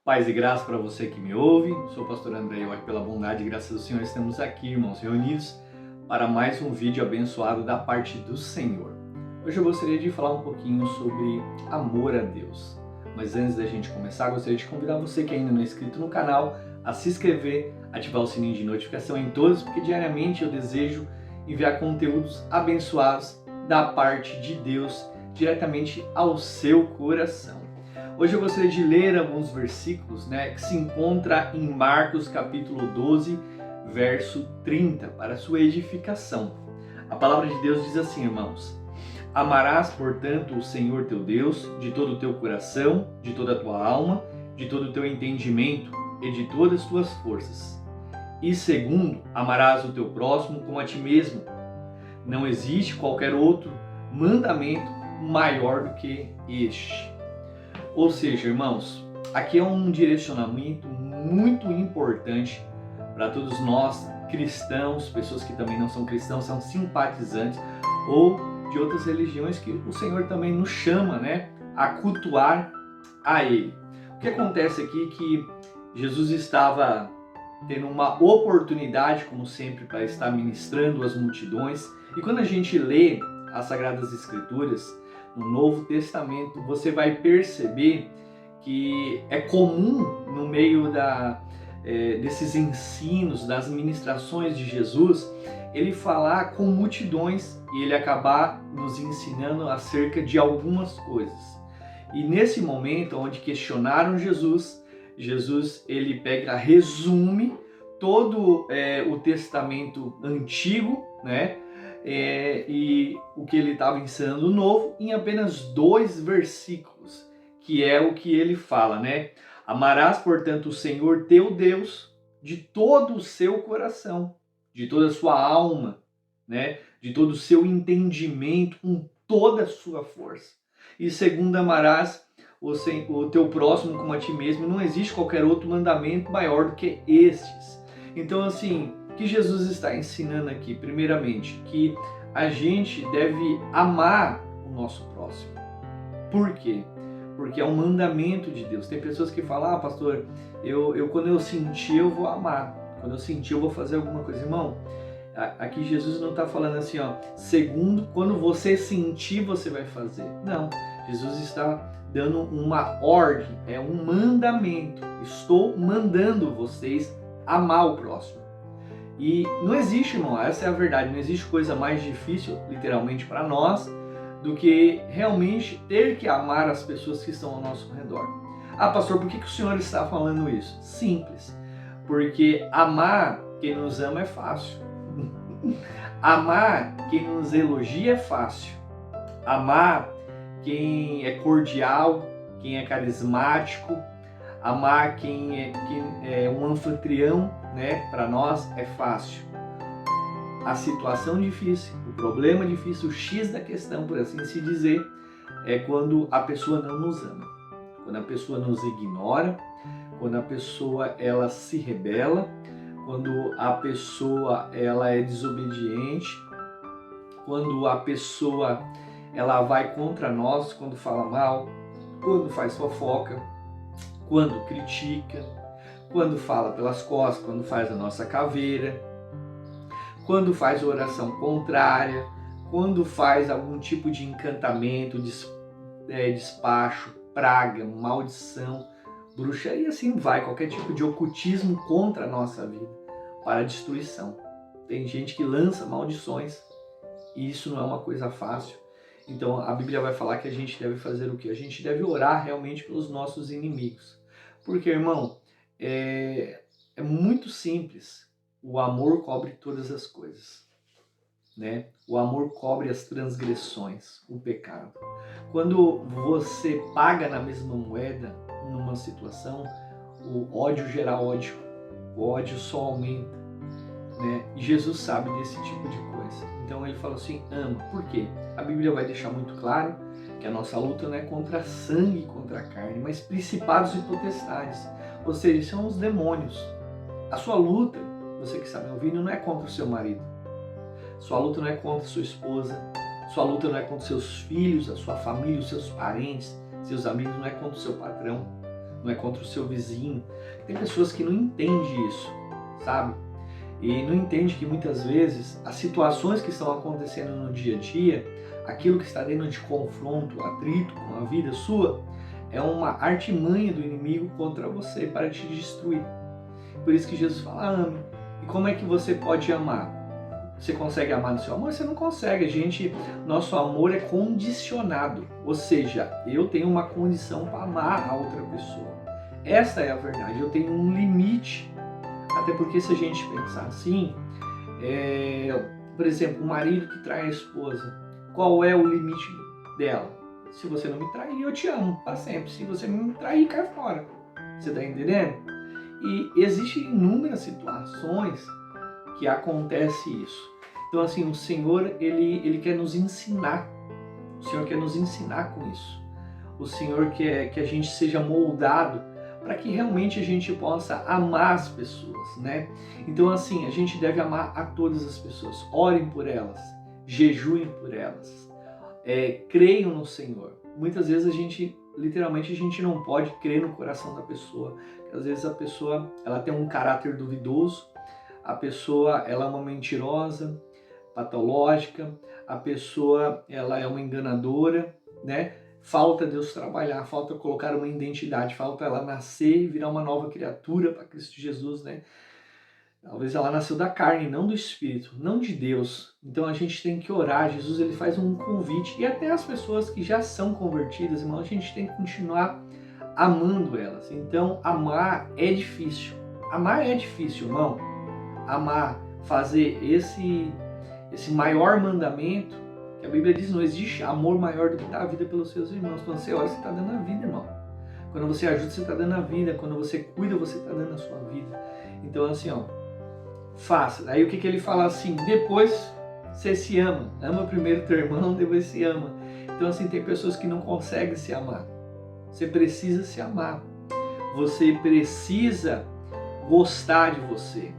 Paz e graça para você que me ouve. Sou o pastor André e pela bondade e graça do Senhor estamos aqui, irmãos, reunidos para mais um vídeo abençoado da parte do Senhor. Hoje eu gostaria de falar um pouquinho sobre amor a Deus. Mas antes da gente começar, gostaria de convidar você que ainda não é inscrito no canal a se inscrever, ativar o sininho de notificação em todos, porque diariamente eu desejo enviar conteúdos abençoados da parte de Deus diretamente ao seu coração. Hoje eu gostaria de ler alguns versículos, que se encontra em Marcos capítulo 12, verso 30, para sua edificação. A palavra de Deus diz assim, irmãos: Amarás, portanto, o Senhor teu Deus de todo o teu coração, de toda a tua alma, de todo o teu entendimento e de todas as tuas forças. E segundo, amarás o teu próximo como a ti mesmo. Não existe qualquer outro mandamento maior do que este. Ou seja, irmãos, aqui é um direcionamento muito importante para todos nós cristãos, pessoas que também não são cristãos, são simpatizantes ou de outras religiões que o Senhor também nos chama, a cultuar a Ele. O que acontece aqui é que Jesus estava tendo uma oportunidade, como sempre, para estar ministrando às multidões. E quando a gente lê as Sagradas Escrituras, no Novo Testamento, você vai perceber que é comum no meio desses ensinos, das ministrações de Jesus, ele falar com multidões e ele acabar nos ensinando acerca de algumas coisas. E nesse momento, onde questionaram Jesus ele resume todo o Testamento Antigo, e o que ele estava ensinando novo em apenas 2 versículos, que é o que ele fala, Amarás, portanto, o Senhor teu Deus de todo o seu coração, de toda a sua alma, de todo o seu entendimento, com toda a sua força. E segundo, amarás o teu próximo como a ti mesmo. Não existe qualquer outro mandamento maior do que estes. Então, assim, o que Jesus está ensinando aqui? Primeiramente, que a gente deve amar o nosso próximo. Por quê? Porque é um mandamento de Deus. Tem pessoas que falam, pastor, quando eu sentir eu vou amar. Quando eu sentir eu vou fazer alguma coisa. Irmão, aqui Jesus não está falando assim, segundo, quando você sentir você vai fazer. Não, Jesus está dando uma ordem, é um mandamento. Estou mandando vocês amar o próximo. E não existe, irmão, essa é a verdade, não existe coisa mais difícil, literalmente, para nós, do que realmente ter que amar as pessoas que estão ao nosso redor. Pastor, por que o senhor está falando isso? Simples, porque amar quem nos ama é fácil. Amar quem nos elogia é fácil. Amar quem é cordial, quem é carismático, amar quem é um anfitrião, para nós é fácil. A situação difícil, o problema difícil, o X da questão, por assim se dizer, é quando a pessoa não nos ama, quando a pessoa nos ignora, quando a pessoa ela se rebela, quando a pessoa ela é desobediente, quando a pessoa ela vai contra nós, quando fala mal, quando faz fofoca, quando critica, quando fala pelas costas, quando faz a nossa caveira, quando faz oração contrária, quando faz algum tipo de encantamento, despacho, praga, maldição, bruxaria, assim vai, qualquer tipo de ocultismo contra a nossa vida, para a destruição. Tem gente que lança maldições e isso não é uma coisa fácil. Então a Bíblia vai falar que a gente deve fazer o quê? A gente deve orar realmente pelos nossos inimigos. Porque, irmão, é muito simples. O amor cobre todas as coisas. O amor cobre as transgressões, o pecado. Quando você paga na mesma moeda numa situação, o ódio gera ódio. O ódio só aumenta. E Jesus sabe desse tipo de coisa. Então ele fala assim, ama. Por quê? A Bíblia vai deixar muito claro que a nossa luta não é contra sangue e contra a carne, mas principados e potestades. Ou seja, são os demônios. A sua luta, você que está me ouvindo, não é contra o seu marido. Sua luta não é contra a sua esposa. Sua luta não é contra seus filhos, a sua família, os seus parentes, seus amigos, não é contra o seu patrão. não é contra o seu vizinho. Tem pessoas que não entendem isso, sabe? E não entendem que muitas vezes as situações que estão acontecendo no dia a dia, aquilo que está dentro de confronto, atrito com a vida sua, é uma artimanha do inimigo contra você para te destruir. Por isso que Jesus fala, ame. E como é que você pode amar? Você consegue amar no seu amor? Você não consegue. Nosso amor é condicionado. Ou seja, eu tenho uma condição para amar a outra pessoa. Essa é a verdade. Eu tenho um limite. Até porque se a gente pensar assim, por exemplo, o marido que trai a esposa, qual é o limite dela? Se você não me trair, eu te amo para sempre. Se você me trair, cai fora. Você está entendendo? E existem inúmeras situações que acontece isso. Então assim, o Senhor, ele quer nos ensinar. O Senhor quer nos ensinar com isso. O Senhor quer que a gente seja moldado para que realmente a gente possa amar as pessoas, né? Então assim, a gente deve amar a todas as pessoas. Orem por elas, jejuem por elas, creiam no Senhor. Muitas vezes literalmente a gente não pode crer no coração da pessoa. Às vezes a pessoa, ela tem um caráter duvidoso, a pessoa, ela é uma mentirosa, patológica, a pessoa, ela é uma enganadora, né? Falta Deus trabalhar, falta colocar uma identidade, falta ela nascer e virar uma nova criatura para Cristo Jesus, né? Talvez ela nasceu da carne, não do Espírito, não de Deus. Então a gente tem que orar. Jesus, ele faz um convite. E até as pessoas que já são convertidas, irmão, a gente tem que continuar amando elas. Então amar é difícil. Amar é difícil, irmão. Amar, fazer esse maior mandamento, que a Bíblia diz, não existe amor maior do que dar a vida pelos seus irmãos. Quando você ora, você está dando a vida, irmão. Quando você ajuda, você está dando a vida. Quando você cuida, você está dando a sua vida. Então assim, faça. Aí o que ele fala assim, depois você se ama. Ama primeiro teu irmão, depois se ama. Então assim, tem pessoas que não conseguem se amar. Você precisa se amar. Você precisa gostar de você.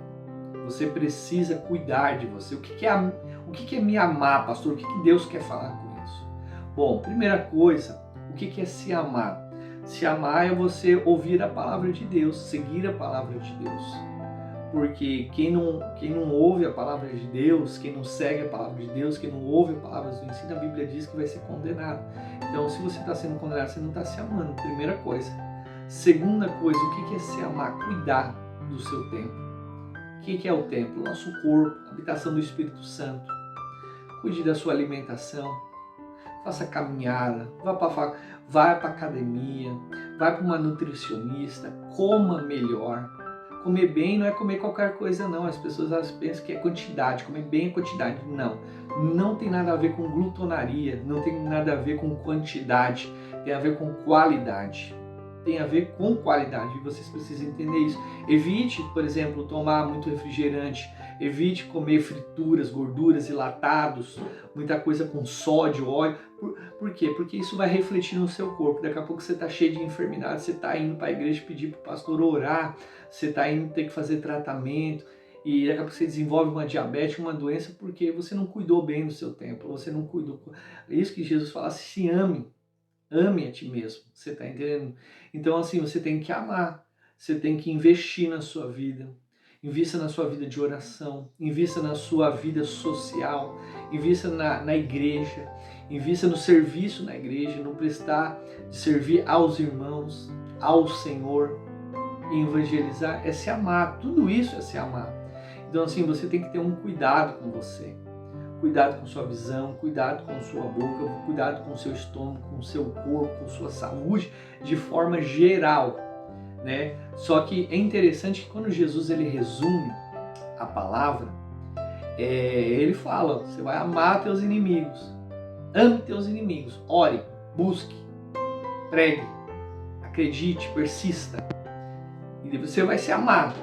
Você precisa cuidar de você. O que é me amar, pastor? O que Deus quer falar com isso? Bom, primeira coisa, o que é se amar? Se amar é você ouvir a palavra de Deus, seguir a palavra de Deus. Porque quem não ouve a palavra de Deus, quem não segue a palavra de Deus, quem não ouve a palavra do ensino, a Bíblia diz que vai ser condenado. Então, se você está sendo condenado, você não está se amando. Primeira coisa. Segunda coisa, o que é se amar? Cuidar do seu templo. O que é o templo? O nosso corpo, a habitação do Espírito Santo. Cuide da sua alimentação. Faça caminhada, vá para academia, vai para uma nutricionista, coma melhor. Comer bem não é comer qualquer coisa não, as pessoas pensam que é quantidade, comer bem é quantidade, não tem nada a ver com glutonaria, não tem nada a ver com quantidade, tem a ver com qualidade. Tem a ver com qualidade e vocês precisam entender isso. Evite, por exemplo, tomar muito refrigerante, evite comer frituras, gorduras, enlatados, muita coisa com sódio, óleo. Por quê? Porque isso vai refletir no seu corpo. Daqui a pouco você está cheio de enfermidade, você está indo para a igreja pedir para o pastor orar, você está indo ter que fazer tratamento e daqui a pouco você desenvolve uma diabetes, uma doença porque você não cuidou bem do seu templo, você não cuidou. É isso que Jesus fala, se ame. Ame a ti mesmo, você está entendendo? Então assim, você tem que amar, você tem que investir na sua vida, invista na sua vida de oração, invista na sua vida social, invista na igreja, invista no serviço na igreja, no prestar, de servir aos irmãos, ao Senhor, e evangelizar é se amar, tudo isso é se amar. Então assim, você tem que ter um cuidado com você. Cuidado com sua visão, cuidado com sua boca, cuidado com seu estômago, com seu corpo, com sua saúde, de forma geral, né? Só que é interessante que quando Jesus ele resume a palavra, ele fala, você vai amar teus inimigos, ame teus inimigos, ore, busque, pregue, acredite, persista, e você vai ser amado.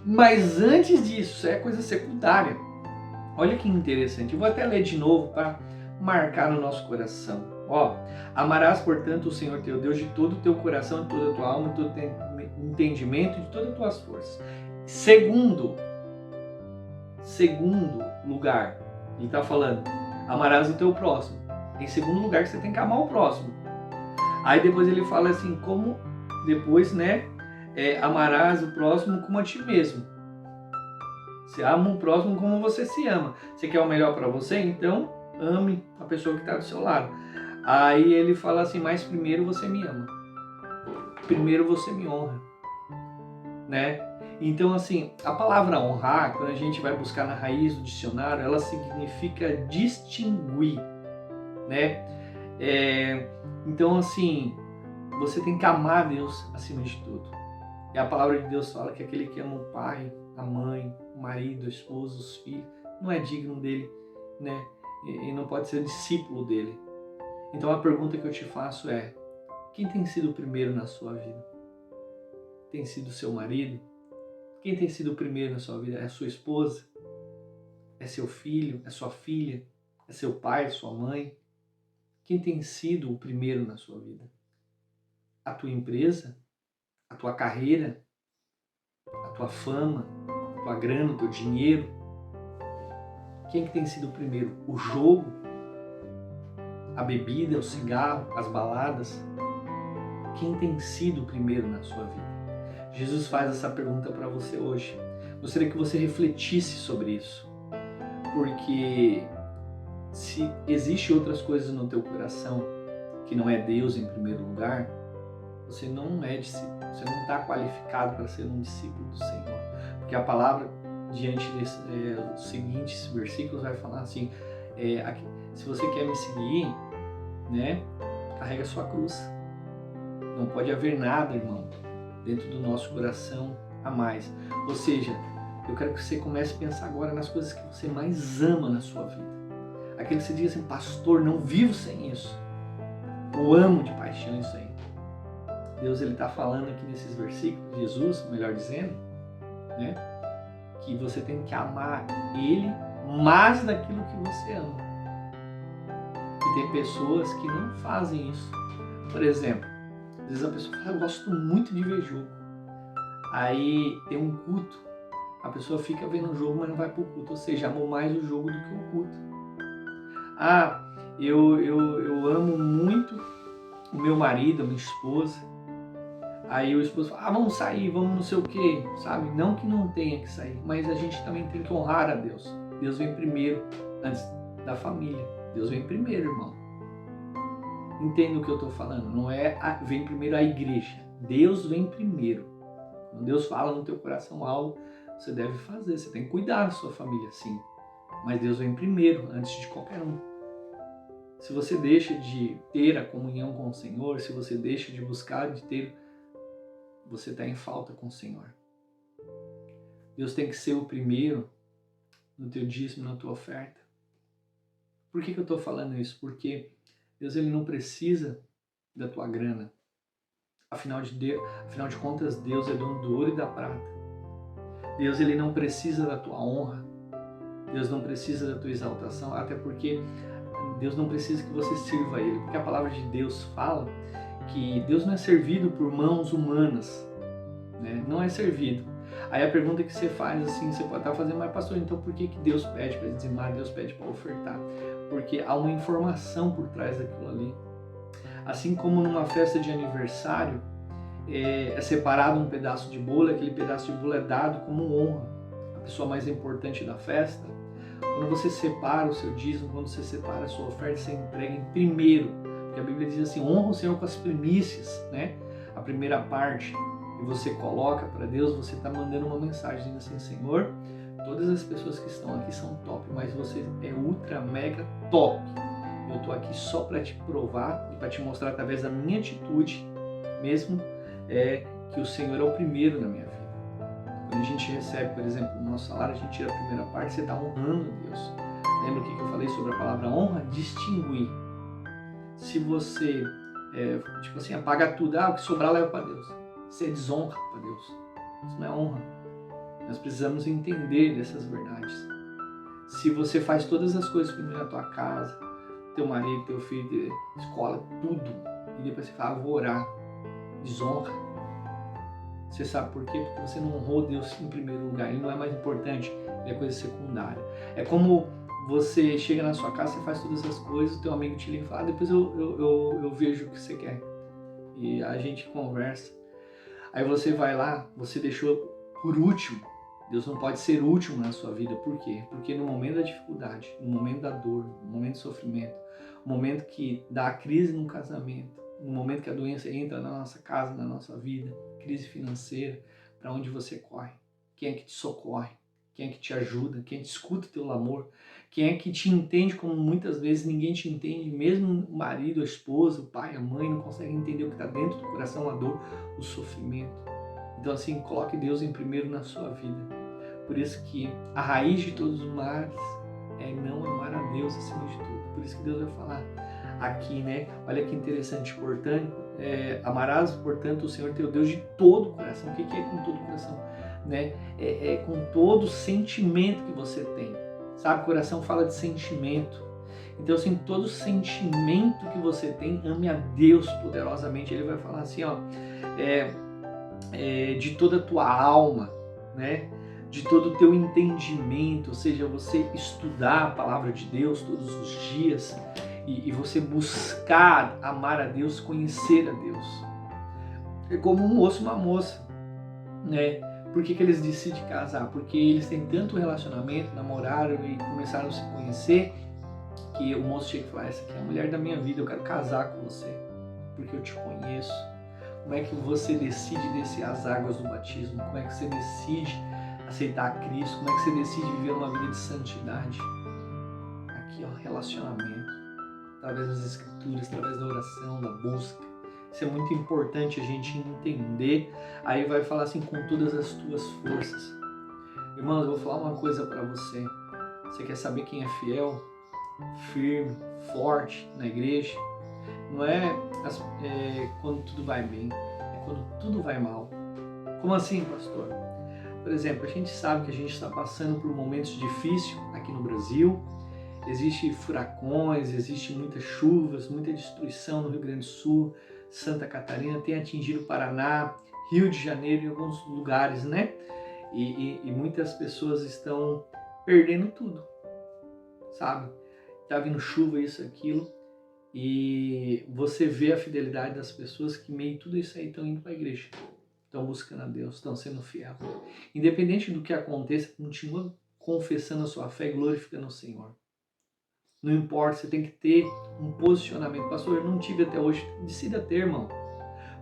Mas antes disso, isso é coisa secundária. Olha que interessante, eu vou até ler de novo para marcar no nosso coração. Amarás, portanto, o Senhor teu Deus de todo o teu coração, de toda a tua alma, de todo o teu entendimento, de todas as tuas forças. Segundo lugar, ele está falando, amarás o teu próximo. Em segundo lugar, você tem que amar o próximo. Aí depois ele fala assim, como depois, né, amarás o próximo como a ti mesmo. Você ama o próximo como você se ama. Você quer o melhor para você? Então ame a pessoa que está do seu lado. Aí ele fala assim, mas primeiro você me ama. Primeiro você me honra, né? Então, assim, a palavra honrar, quando a gente vai buscar na raiz do dicionário, ela significa distinguir, né? Então, assim, você tem que amar Deus acima de tudo. E a palavra de Deus fala que aquele que ama o pai, a mãe, o marido, a esposa, os filhos, não é digno dele, né? E não pode ser discípulo dele. Então a pergunta que eu te faço é, quem tem sido o primeiro na sua vida? Tem sido seu marido? Quem tem sido o primeiro na sua vida? É a sua esposa? É seu filho? É sua filha? É seu pai? Sua mãe? Quem tem sido o primeiro na sua vida? A tua empresa? A tua carreira? A tua fama? A tua grana? O teu dinheiro? Quem que tem sido o primeiro? O jogo? A bebida? O cigarro? As baladas? Quem tem sido o primeiro na sua vida? Jesus faz essa pergunta para você hoje. Gostaria que você refletisse sobre isso. Porque se existem outras coisas no teu coração que não é Deus em primeiro lugar, você não é discípulo. Você não está qualificado para ser um discípulo do Senhor. Porque a palavra, diante dos seguintes versículos, vai falar assim, se você quer me seguir, né, carrega a sua cruz. Não pode haver nada, irmão, dentro do nosso coração a mais. Ou seja, eu quero que você comece a pensar agora nas coisas que você mais ama na sua vida. Aquilo que você diz assim, pastor, não vivo sem isso. Eu amo de paixão isso aí. Deus, ele está falando aqui nesses versículos, Jesus, melhor dizendo, né, que você tem que amar Ele mais daquilo que você ama. E tem pessoas que não fazem isso. Por exemplo, às vezes a pessoa fala, eu gosto muito de ver jogo. Aí tem um culto, a pessoa fica vendo o jogo, mas não vai pro culto. Ou seja, amou mais o jogo do que o culto. Ah, eu amo muito o meu marido, a minha esposa. Aí o esposo fala, vamos sair, vamos não sei o quê, sabe? Não que não tenha que sair, mas a gente também tem que honrar a Deus. Deus vem primeiro, antes da família. Deus vem primeiro, irmão. Entenda o que eu estou falando, não é vem primeiro a igreja, Deus vem primeiro. Quando Deus fala no teu coração algo, você deve fazer, você tem que cuidar da sua família, sim. Mas Deus vem primeiro, antes de qualquer um. Se você deixa de ter a comunhão com o Senhor, se você deixa de buscar, de ter, você está em falta com o Senhor. Deus tem que ser o primeiro no teu dízimo, na tua oferta. Por que eu estou falando isso? Porque Deus, ele não precisa da tua grana. Afinal de contas, Deus é dono do ouro e da prata. Deus, ele não precisa da tua honra. Deus não precisa da tua exaltação, até porque Deus não precisa que você sirva a Ele. Porque a palavra de Deus fala que Deus não é servido por mãos humanas, né? Não é servido. Aí a pergunta que você faz, assim, você pode estar fazendo, mas pastor, então por que Deus pede para dizimar, Deus pede para ofertar? Porque há uma informação por trás daquilo ali. Assim como numa festa de aniversário, é separado um pedaço de bolo, aquele pedaço de bolo é dado como honra. A pessoa mais importante da festa, quando você separa o seu dízimo, quando você separa a sua oferta, você entrega em primeiro. Porque a Bíblia diz assim, honra o Senhor com as primícias, né? A primeira parte, e você coloca para Deus, você está mandando uma mensagem dizendo assim, Senhor, todas as pessoas que estão aqui são top, mas você é ultra, mega top. Eu estou aqui só para te provar e para te mostrar através da minha atitude, mesmo que o Senhor é o primeiro na minha vida. Quando a gente recebe, por exemplo, o nosso salário, a gente tira a primeira parte, você está honrando Deus. Lembra o que eu falei sobre a palavra honra? Distinguir. Se você, tipo assim, apaga tudo, o que sobrar leva para Deus. Você desonra para Deus. Isso não é honra. Nós precisamos entender dessas verdades. Se você faz todas as coisas primeiro na tua casa, teu marido, teu filho, escola, tudo, e depois você fala, vou orar, desonra. Você sabe por quê? Porque você não honrou Deus em primeiro lugar. Ele não é mais importante, ele é coisa secundária. É como você chega na sua casa, você faz todas essas coisas, o teu amigo te liga e fala, depois eu vejo o que você quer. E a gente conversa. Aí você vai lá, você deixou por último. Deus não pode ser último na sua vida. Por quê? Porque no momento da dificuldade, no momento da dor, no momento do sofrimento, no momento que dá a crise no casamento, no momento que a doença entra na nossa casa, na nossa vida, crise financeira, para onde você corre? Quem é que te socorre? Quem é que te ajuda? Quem é que escuta o teu clamor? Quem é que te entende como muitas vezes ninguém te entende? Mesmo o marido, a esposa, o pai, a mãe não conseguem entender o que está dentro do coração, a dor, o sofrimento. Então assim, coloque Deus em primeiro na sua vida. Por isso que a raiz de todos os males é não amar a Deus acima de tudo. Por isso que Deus vai falar aqui, né? Olha que interessante, portanto, amarás, portanto, o Senhor teu Deus de todo o coração. O que é com todo o coração? Né? É com todo o sentimento que você tem. Sabe, o coração fala de sentimento. Então, assim, todo sentimento que você tem, ame a Deus poderosamente. Ele vai falar assim, ó, de toda a tua alma, né? De todo o teu entendimento, ou seja, você estudar a palavra de Deus todos os dias e você buscar amar a Deus, conhecer a Deus. É como um moço e uma moça, né? Por que eles decidem casar? Porque eles têm tanto relacionamento, namoraram e começaram a se conhecer, que o moço chega e fala, essa aqui é a mulher da minha vida, eu quero casar com você, porque eu te conheço. Como é que você decide descer as águas do batismo? Como é que você decide aceitar a Cristo? Como é que você decide viver uma vida de santidade? Aqui, ó, relacionamento. Através das escrituras, através da oração, da busca. Isso é muito importante a gente entender. Aí vai falar assim, com todas as tuas forças. Irmãos, eu vou falar uma coisa para você. Você quer saber quem é fiel, firme, forte na igreja? Não é quando tudo vai bem, é quando tudo vai mal. Como assim, pastor? Por exemplo, a gente sabe que a gente está passando por momentos difíceis aqui no Brasil. Existem furacões, existem muitas chuvas, muita destruição no Rio Grande do Sul, Santa Catarina, tem atingido o Paraná, Rio de Janeiro e alguns lugares, né? E muitas pessoas estão perdendo tudo, sabe? Tá vindo chuva, isso, aquilo. E você vê a fidelidade das pessoas que meio tudo isso aí estão indo para a igreja, estão buscando a Deus, estão sendo fiéis. Independente do que aconteça, continua confessando a sua fé e glorificando o Senhor. Não importa, você tem que ter um posicionamento. Pastor, eu não tive até hoje. Decida ter, irmão.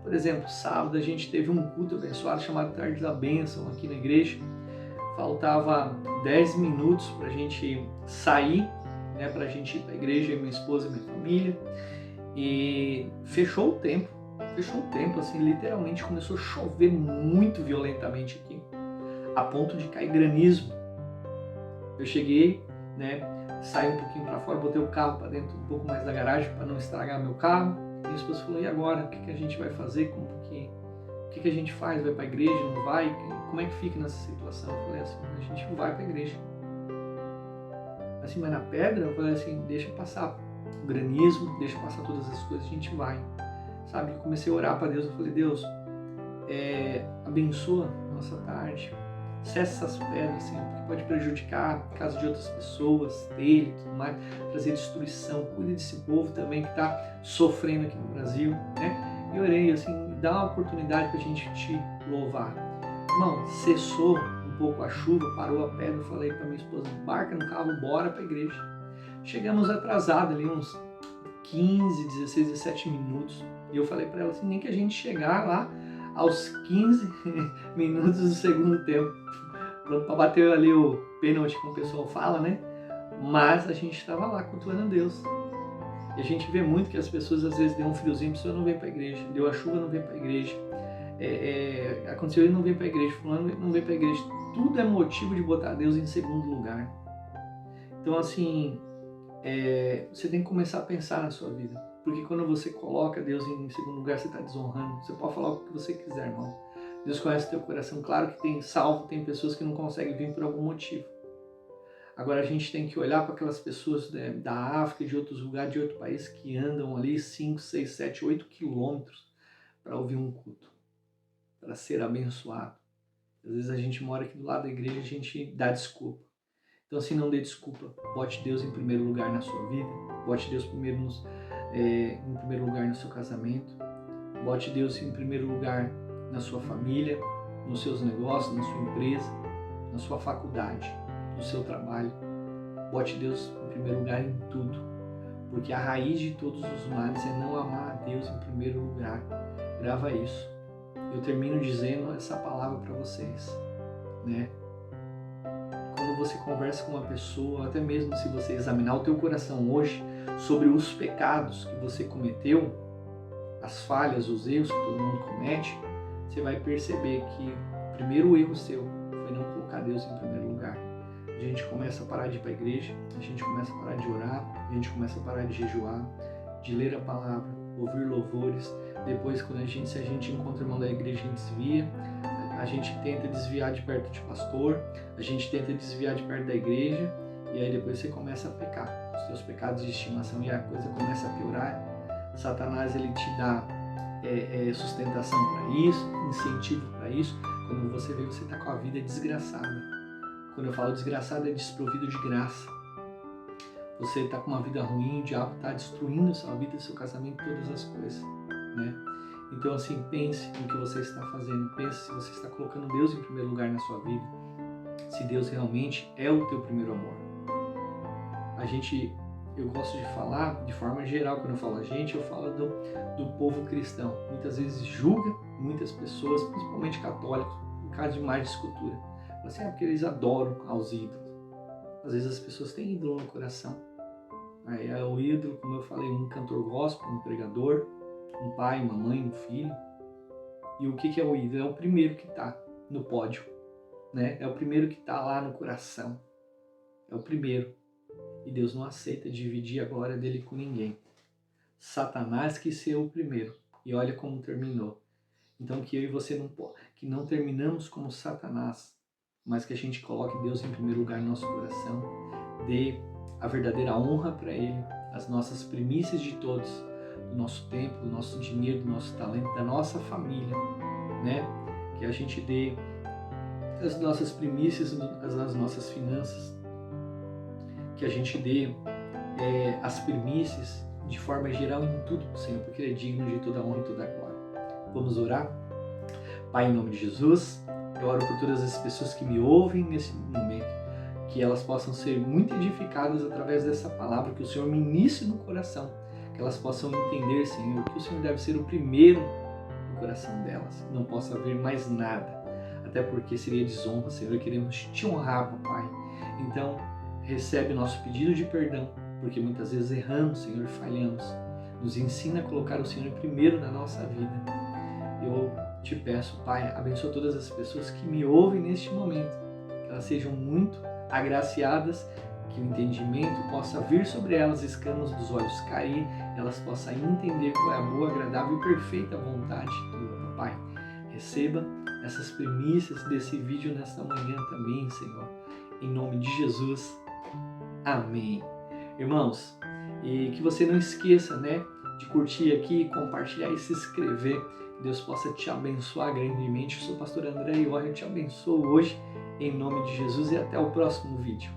Por exemplo, sábado a gente teve um culto abençoado chamado Tarde da Bênção aqui na igreja. Faltava 10 minutos para a gente sair, né, para a gente ir para a igreja, eu, minha esposa e minha família. E fechou o tempo, assim, literalmente começou a chover muito violentamente aqui, a ponto de cair granizo. Eu cheguei, né, saí um pouquinho para fora, botei o carro para dentro um pouco mais da garagem para não estragar meu carro. Minha esposa falou, e agora? O que a gente vai fazer? O que a gente faz? Vai para a igreja? Não vai? Como é que fica nessa situação? Eu falei assim, a gente vai para a igreja. Assim, mas na pedra, eu falei assim, deixa passar o granizo, deixa passar todas as coisas, a gente vai. Sabe? Eu comecei a orar para Deus, eu falei, Deus, abençoa a nossa tarde, cessa essas pedras, Senhor, porque pode prejudicar a casa de outras pessoas, dele e tudo mais, trazer destruição. Cuida desse povo também que está sofrendo aqui no Brasil, né? E orei assim, dá uma oportunidade para a gente te louvar. Irmão, cessou um pouco a chuva, parou a pedra, eu falei para minha esposa, embarca no carro, bora para a igreja. Chegamos atrasados ali, uns 15, 16, 17 minutos, e eu falei para ela assim, nem que a gente chegar lá aos 15 minutos do segundo tempo, pronto para bater ali o pênalti, como o pessoal fala, né? Mas a gente estava lá cultuando a Deus. E a gente vê muito que as pessoas às vezes deu um friozinho, a pessoa não vem para a igreja, deu a chuva, não vem para a igreja, aconteceu, ele não vem para a igreja, fulano não vem para a igreja. Tudo é motivo de botar Deus em segundo lugar. Então assim, você tem que começar a pensar na sua vida. Porque quando você coloca Deus em segundo lugar, você está desonrando. Você pode falar o que você quiser, irmão. Deus conhece o teu coração. Claro que tem tem pessoas que não conseguem vir por algum motivo. Agora a gente tem que olhar para aquelas pessoas, né, da África, de outros lugares, de outro país, que andam ali 5, 6, 7, 8 quilômetros para ouvir um culto, para ser abençoado. Às vezes a gente mora aqui do lado da igreja e a gente dá desculpa. Então assim, não dê desculpa. Bote Deus em primeiro lugar na sua vida. Bote Deus em primeiro lugar no seu casamento. Bote Deus em primeiro lugar na sua família, nos seus negócios, na sua empresa, na sua faculdade, no seu trabalho. Bote Deus em primeiro lugar em tudo, porque a raiz de todos os males é não amar a Deus em primeiro lugar. Grava isso. Eu termino dizendo essa palavra para vocês, né? Quando você conversa com uma pessoa, até mesmo se você examinar o teu coração hoje sobre os pecados que você cometeu, as falhas, os erros que todo mundo comete, você vai perceber que o primeiro erro seu foi não colocar Deus em primeiro lugar. A gente começa a parar de ir para a igreja, a gente começa a parar de orar, a gente começa a parar de jejuar, de ler a palavra, ouvir louvores. Depois, se a gente encontra o irmão da igreja, a gente desvia. A gente tenta desviar de perto de pastor, a gente tenta desviar de perto da igreja, e aí depois você começa a pecar, os seus pecados de estimação, e a coisa começa a piorar. Satanás, ele te dá sustentação para isso, incentivo para isso. Quando você vê, você está com a vida desgraçada. Quando eu falo desgraçada, é desprovido de graça. Você está com uma vida ruim, o diabo está destruindo a sua vida, seu casamento, todas as coisas, né? Então, assim, pense no que você está fazendo, pense se você está colocando Deus em primeiro lugar na sua vida, se Deus realmente é o teu primeiro amor. Eu gosto de falar de forma geral, quando eu falo a gente, eu falo do povo cristão. Muitas vezes julga muitas pessoas, principalmente católicos, por causa de mais de escultura. Assim, porque eles adoram aos ídolos. Às vezes as pessoas têm ídolo no coração. Aí é o ídolo, como eu falei, um cantor gospel, um pregador, um pai, uma mãe, um filho. E o que é o ídolo? É o primeiro que está no pódio, né? É o primeiro que está lá no coração. É o primeiro. E Deus não aceita dividir a glória dele com ninguém. Satanás quis ser o primeiro. E olha como terminou. Então que eu e você que não terminamos como Satanás, mas que a gente coloque Deus em primeiro lugar no nosso coração, dê a verdadeira honra para Ele, as nossas primícias de todos, do nosso tempo, do nosso dinheiro, do nosso talento, da nossa família, né? Que a gente dê as nossas primícias, as nossas finanças, que a gente dê as primícias de forma geral em tudo para o Senhor, porque Ele é digno de toda a honra e toda a glória. Vamos orar? Pai, em nome de Jesus, eu oro por todas as pessoas que me ouvem nesse momento, que elas possam ser muito edificadas através dessa palavra, que o Senhor ministre no coração, que elas possam entender, Senhor, que o Senhor deve ser o primeiro no coração delas, não possa haver mais nada, até porque seria desonra, Senhor, e queremos te honrar, papai. Então, recebe nosso pedido de perdão, porque muitas vezes erramos, Senhor, e falhamos. Nos ensina a colocar o Senhor primeiro na nossa vida. Eu te peço, Pai, abençoa todas as pessoas que me ouvem neste momento, que elas sejam muito agraciadas, que o entendimento possa vir sobre elas, escamas dos olhos cair, elas possam entender qual é a boa, agradável e perfeita vontade tua, Pai. Receba essas primícias desse vídeo nesta manhã também, Senhor. Em nome de Jesus. Amém. Irmãos, e que você não esqueça, né, de curtir aqui, compartilhar e se inscrever. Que Deus possa te abençoar grandemente. Eu sou o pastor André e eu te abençoo hoje, em nome de Jesus, e até o próximo vídeo.